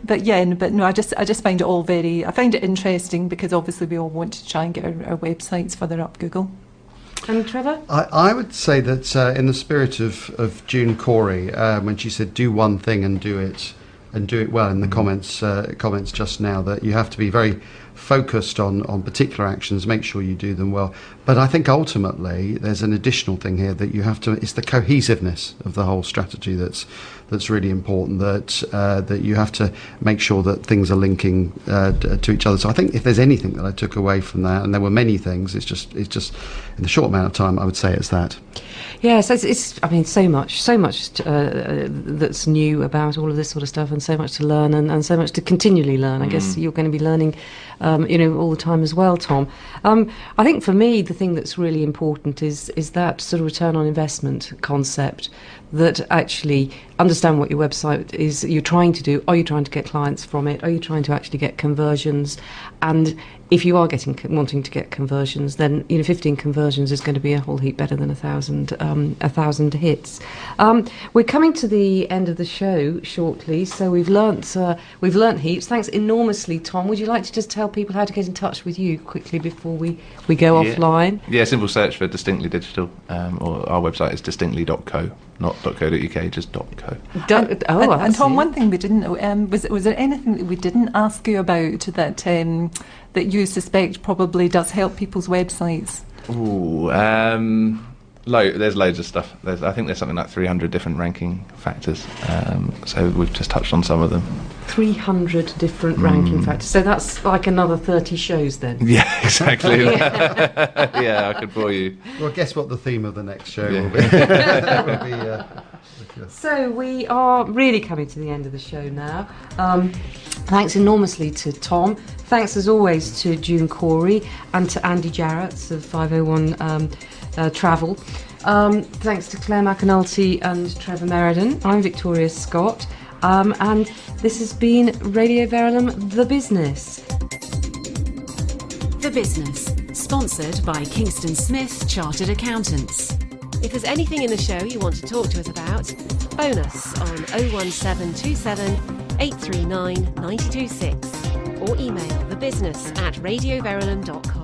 but no, I just find it all I find it interesting, because obviously we all want to try and get our websites further up Google. And Trevor? I would say that in the spirit of June Corey, when she said do one thing and do it well in the comments just now, that you have to be very focused on particular actions, make sure you do them well. But I think ultimately there's an additional thing here that you have to, it's the cohesiveness of the whole strategy that's really important, that you have to make sure that things are linking to each other. So I think if there's anything that I took away from that, and there were many things, it's just in the short amount of time I would say it's that. Yeah, so it's I mean, so much that's new about all of this sort of stuff, and so much to learn, and so much to continually learn. I guess you're going to be learning, all the time as well, Tom. I think for me, the thing that's really important is that sort of return on investment concept, that actually understand what your website is you're trying to do. Are you trying to get clients from it? Are you trying to actually get conversions? And if you are wanting to get conversions, then 15 conversions is going to be a whole heap better than 1,000 hits. We're coming to the end of the show shortly, so we've learnt heaps. Thanks enormously, Tom. Would you like to just tell people how to get in touch with you quickly before we go offline? Yeah, simple search for Distinctly Digital, or our website is distinctly.co, not .co.uk, just .co. And Tom, one thing we didn't was there anything that we didn't ask you about that you suspect probably does help people's websites? Ooh, there's loads of stuff. I think there's something like 300 different ranking factors. So we've just touched on some of them. 300 different ranking factors. So that's like another 30 shows then. Yeah, exactly. Yeah, I could bore you. Well, guess what the theme of the next show will be. That will be so we are really coming to the end of the show now. Thanks enormously to Tom. Thanks as always to June Corey and to Andy Jarrett of 501 Travel. Thanks to Clare McAnulty and Trevor Merriden. I'm Victoria Scott, and this has been Radio Verulam, The Business. The Business, sponsored by Kingston Smith Chartered Accountants. If there's anything in the show you want to talk to us about, phone us on 01727 839 926 or email thebusiness@radioverulam.com.